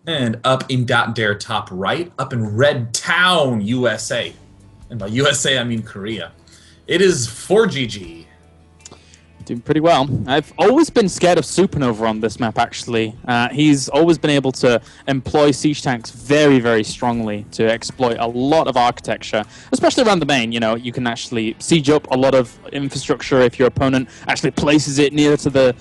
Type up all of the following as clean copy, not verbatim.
And up in Dare top right, up in Red Town, USA. And by USA, I mean Korea. It is ForGG. Doing pretty well. I've always been scared of SuperNova on this map, actually. He's always been able to employ siege tanks very, very strongly to exploit a lot of architecture, especially around the main. You know, you can actually siege up a lot of infrastructure if your opponent actually places it near to the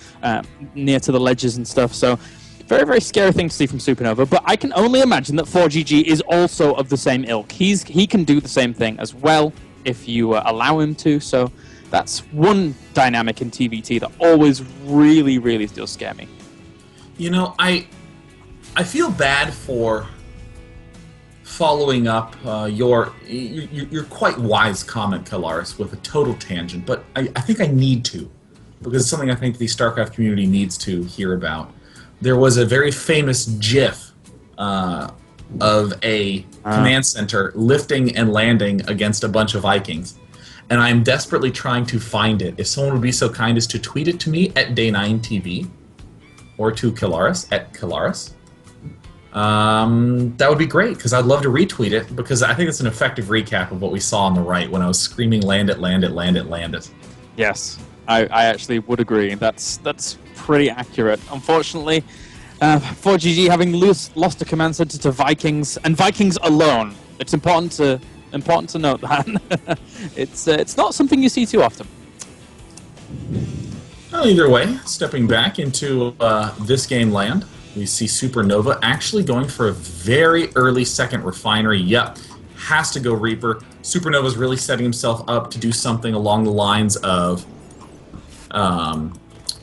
ledges and stuff. So, very, very scary thing to see from SuperNova. But I can only imagine that ForGG is also of the same ilk. He can do the same thing as well if you allow him to. So. That's one dynamic in TVT that always really, really does scare me. You know, I feel bad for following up your quite wise comment, Kalaris, with a total tangent, but I think I need to, because it's something I think the StarCraft community needs to hear about. There was a very famous GIF of a command center lifting and landing against a bunch of Vikings. And I'm desperately trying to find it. If someone would be so kind as to tweet it to me at Day9TV or to Kalaris at Kalaris, that would be great, because I'd love to retweet it, because I think it's an effective recap of what we saw on the right when I was screaming, land it, land it, land it, land it. Yes, I actually would agree. That's pretty accurate. Unfortunately, ForGG having lost a command center to Vikings, and Vikings alone. It's important to note that. It's not something you see too often. Well, either way, stepping back into this game land, we see SuperNova actually going for a very early second refinery. Yep, has to go Reaper. SuperNova's really setting himself up to do something along the lines of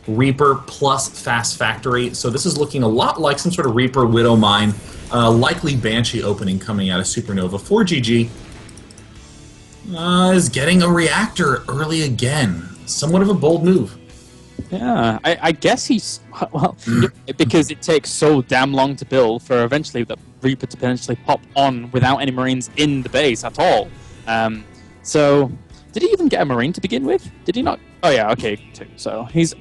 Reaper plus Fast Factory. So this is looking a lot like some sort of Reaper Widow Mine, likely Banshee opening coming out of SuperNova. ForGG is getting a reactor early again. Somewhat of a bold move. Yeah, I guess he's... Well, because it takes so damn long to build for eventually the Reaper to potentially pop on without any Marines in the base at all. So, did he even get a Marine to begin with? Did he not? Oh yeah, okay, two. So, he's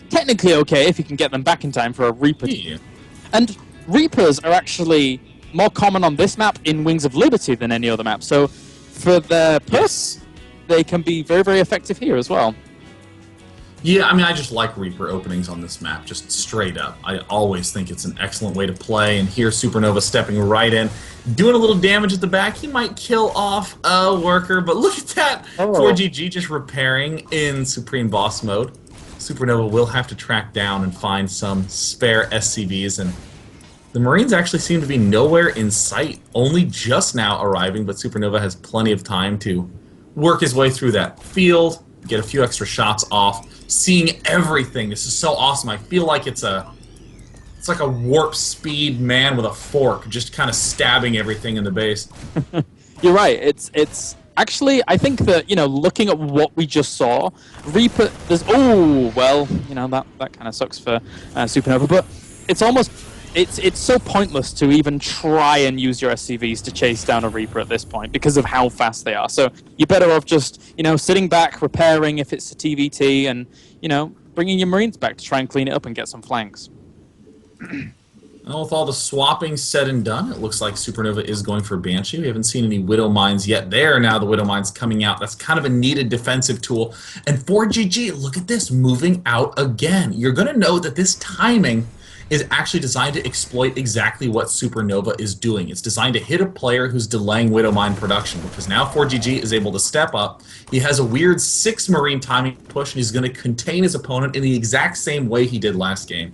technically okay if he can get them back in time for a Reaper. Yeah. And Reapers are actually more common on this map in Wings of Liberty than any other map. So, for their purpose, they can be very, very effective here as well. Yeah, I mean, I just like Reaper openings on this map, just straight up. I always think it's an excellent way to play, and here SuperNova stepping right in, doing a little damage at the back. He might kill off a worker, but look at that! Oh. ForGG just repairing in Supreme Boss mode. SuperNova will have to track down and find some spare SCVs, and the Marines actually seem to be nowhere in sight, only just now arriving, but SuperNova has plenty of time to work his way through that field, get a few extra shots off, seeing everything. This is so awesome. I feel like it's like a warp speed man with a fork, just kind of stabbing everything in the base. You're right. It's actually, I think that, you know, looking at what we just saw, Reaper, there's, oh, well, you know, that kind of sucks for SuperNova, but it's almost, it's so pointless to even try and use your SCVs to chase down a Reaper at this point because of how fast they are. So you're better off just, you know, sitting back, repairing if it's a TVT, and, you know, bringing your Marines back to try and clean it up and get some flanks. Well, with all the swapping said and done, it looks like SuperNova is going for Banshee. We haven't seen any Widow Mines yet there. Now the Widow Mine's coming out. That's kind of a needed defensive tool. And ForGG, look at this, moving out again. You're going to know that this timing is actually designed to exploit exactly what SuperNova is doing. It's designed to hit a player who's delaying Widow Mine production, because now ForGG is able to step up. He has a weird 6 Marine timing push, and he's going to contain his opponent in the exact same way he did last game.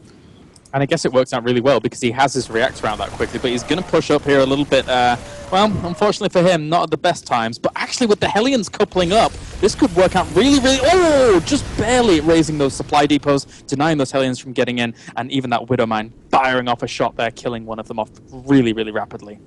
And I guess it works out really well because he has his reactor out that quickly, but he's going to push up here a little bit, well, unfortunately for him, not at the best times, but actually with the Hellions coupling up, this could work out really, really, oh, just barely raising those supply depots, denying those Hellions from getting in, and even that Widow Mine firing off a shot there, killing one of them off really, really rapidly.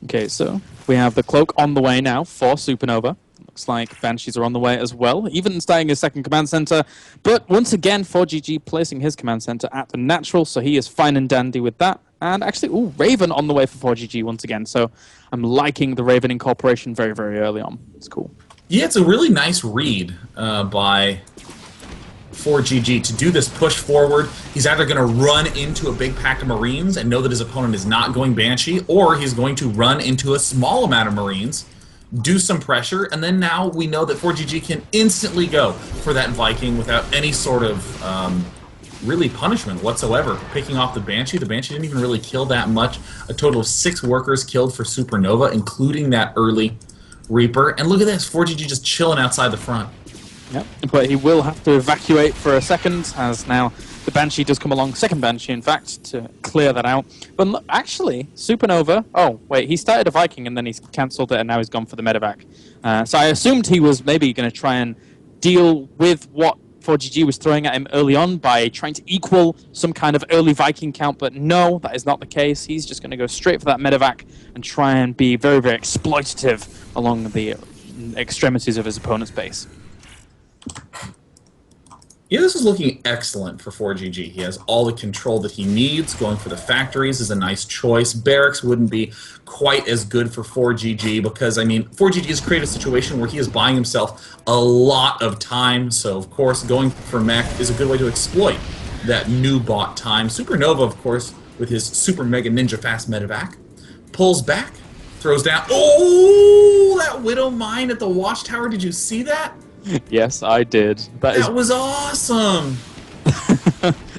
Okay, so we have the Cloak on the way now for SuperNova. Looks like Banshees are on the way as well, even starting his second command center. But once again, ForGG placing his command center at the natural, so he is fine and dandy with that. And actually, ooh, Raven on the way for ForGG once again. So I'm liking the Raven incorporation very, very early on. It's cool. Yeah, it's a really nice read by ForGG to do this push forward. He's either going to run into a big pack of Marines and know that his opponent is not going Banshee, or he's going to run into a small amount of Marines, do some pressure, and then now we know that ForGG can instantly go for that Viking without any sort of really punishment whatsoever. Picking off the Banshee. The Banshee didn't even really kill that much. A total of 6 workers killed for SuperNova, including that early Reaper. And look at this, ForGG just chilling outside the front. Yep, but he will have to evacuate for a second, as now the Banshee does come along, second Banshee, in fact, to clear that out. But look, actually, SuperNova... Oh, wait, he started a Viking and then he's cancelled it and now he's gone for the medevac. So I assumed he was maybe going to try and deal with what ForGG was throwing at him early on by trying to equal some kind of early Viking count, but no, that is not the case. He's just going to go straight for that medevac and try and be very, very exploitative along the extremities of his opponent's base. Yeah, this is looking excellent for ForGG. He has all the control that he needs. Going for the factories is a nice choice. Barracks wouldn't be quite as good for ForGG because, I mean, ForGG has created a situation where he is buying himself a lot of time. So, of course, going for mech is a good way to exploit that new bought time. SuperNova, of course, with his super mega ninja fast medevac, pulls back, throws down. Oh, that Widow Mine at the watchtower. Did you see that? Yes, I did. That was awesome!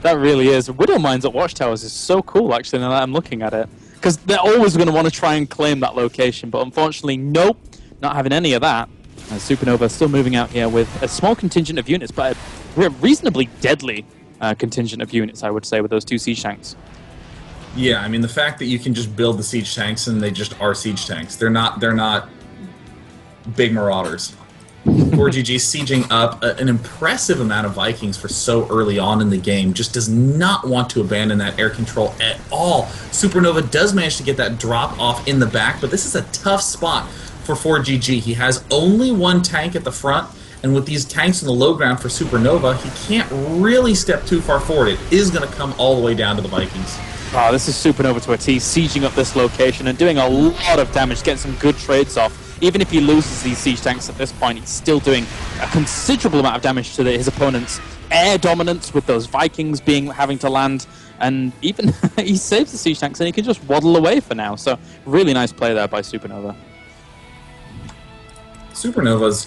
That really is. Widow Mines at Watchtowers is so cool, actually, now that I'm looking at it. Because they're always going to want to try and claim that location, but unfortunately, nope, not having any of that. SuperNova still moving out here with a small contingent of units, but a reasonably deadly contingent of units, I would say, with those 2 siege tanks. Yeah, I mean, the fact that you can just build the siege tanks and they just are siege tanks. They're not big marauders. ForGG sieging up an impressive amount of Vikings for so early on in the game. Just does not want to abandon that air control at all. SuperNova does manage to get that drop off in the back, but this is a tough spot for ForGG. He has only 1 tank at the front, and with these tanks in the low ground for SuperNova, he can't really step too far forward. It is going to come all the way down to the Vikings. Oh, this is SuperNova to a T, sieging up this location and doing a lot of damage, getting some good trades off. Even if he loses these siege tanks at this point, he's still doing a considerable amount of damage to his opponent's air dominance with those Vikings having to land. And even he saves the siege tanks and he can just waddle away for now. So really nice play there by SuperNova. SuperNova's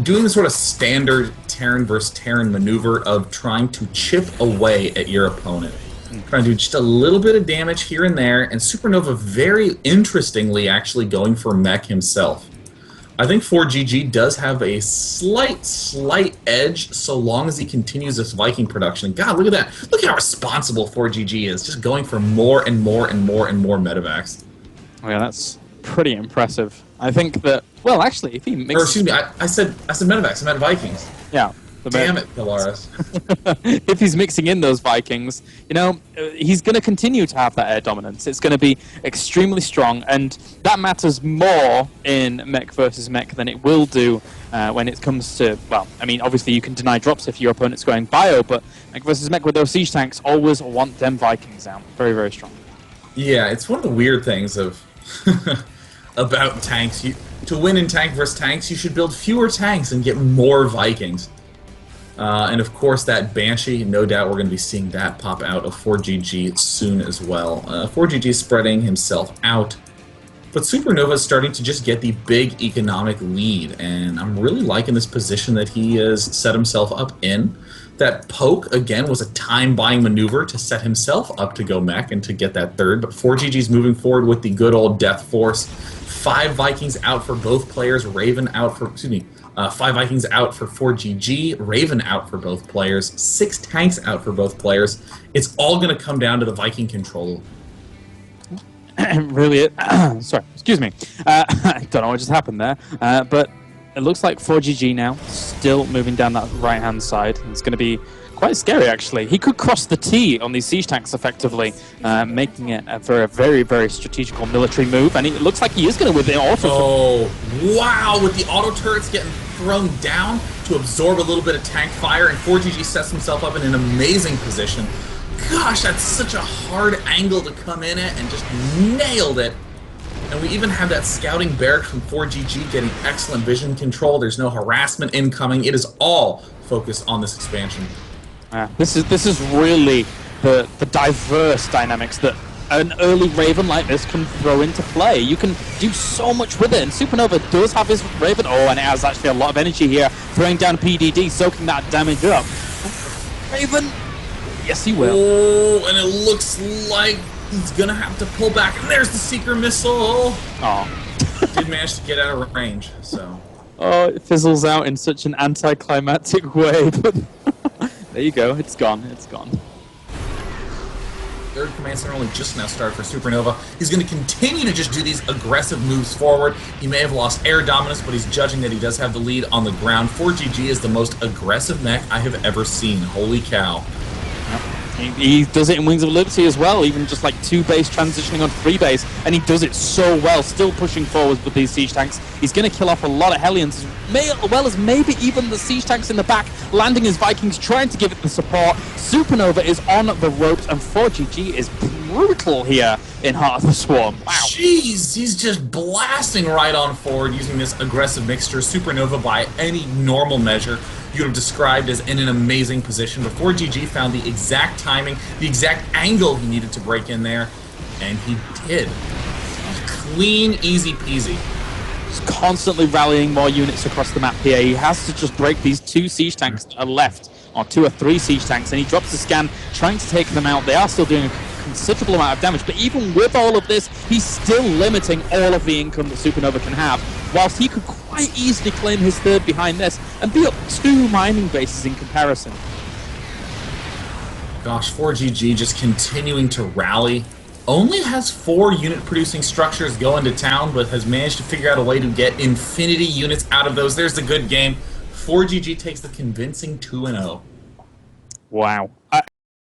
doing the sort of standard Terran versus Terran maneuver of trying to chip away at your opponent. Trying to do just a little bit of damage here and there, and SuperNova very interestingly actually going for mech himself. I think ForGG does have a slight edge so long as he continues this Viking production. God, look at that. Look at how responsible ForGG is, just going for more and more and more and more medevacs. Oh yeah, that's pretty impressive. I think that, well, actually, if he mixes... Or excuse me, I said medevacs, I meant Vikings. Yeah. Damn it, Pilaris. If he's mixing in those Vikings, you know, he's going to continue to have that air dominance. It's going to be extremely strong, and that matters more in mech versus mech than it will do when it comes to, well, I mean, obviously you can deny drops if your opponent's going bio, but mech versus mech with those siege tanks always want them Vikings out. Very, very strong. Yeah, it's one of the weird things of about tanks. To win in tank versus tanks, you should build fewer tanks and get more Vikings. And of course that Banshee, no doubt we're going to be seeing that pop out of ForGG soon as well. ForGG spreading himself out, but SuperNova is starting to just get the big economic lead, and I'm really liking this position that he has set himself up in. That poke, again, was a time-buying maneuver to set himself up to go mech and to get that third, but ForGG's moving forward with the good old Death Force. 5 Vikings out for both players, Raven out for, 5 Vikings out for ForGG, Raven out for both players, 6 tanks out for both players. It's all going to come down to the Viking control. Really, sorry, excuse me. I don't know what just happened there, but it looks like ForGG now still moving down that right-hand side. It's going to be quite scary, actually. He could cross the T on these siege tanks effectively, making it for a very, very strategical military move, and it looks like he is going to win the auto. Oh, wow, with the auto turrets getting thrown down to absorb a little bit of tank fire, and ForGG sets himself up in an amazing position. Gosh, that's such a hard angle to come in at, and just nailed it. And we even have that scouting barrack from ForGG getting excellent vision control. There's no harassment incoming. It is all focused on this expansion. This is really the diverse dynamics that an early Raven like this can throw into play. You can do so much with it, and SuperNova does have his Raven. Oh, and it has actually a lot of energy here, throwing down PDD, soaking that damage up. Raven, yes he will. Oh, and it looks like he's gonna have to pull back, and there's the Seeker Missile! Oh. Did manage to get out of range, so... Oh, it fizzles out in such an anticlimactic way, but there you go, it's gone, it's gone. Third command center only just now started for SuperNova. He's going to continue to just do these aggressive moves forward. He may have lost air dominance, but he's judging that he does have the lead on the ground. ForGG is the most aggressive mech I have ever seen. Holy cow. Yep. He does it in Wings of Liberty as well, even just like 2 base transitioning on 3 base, and he does it so well, still pushing forwards with these siege tanks. He's going to kill off a lot of Hellions, as well as maybe even the siege tanks in the back, landing his Vikings, trying to give it the support. SuperNova is on the ropes, and ForGG is brutal here in Heart of the Swarm. Wow. Jeez, he's just blasting right on forward using this aggressive mixture. SuperNova, by any normal measure, you would have described as in an amazing position. But ForGG found the exact timing, the exact angle he needed to break in there, and he did. Clean, easy peasy. Just constantly rallying more units across the map here. He has to just break these 2 siege tanks that are left, or 2 or 3 siege tanks, and he drops the scan, trying to take them out. They are still doing a considerable amount of damage, but even with all of this, he's still limiting all of the income that SuperNova can have, whilst he could quite easily claim his third behind this and be up 2 mining bases in comparison. Gosh, ForGG just continuing to rally. Only has 4 unit producing structures going to town, but has managed to figure out a way to get infinity units out of those. There's the good game. ForGG takes the convincing 2-0. Wow.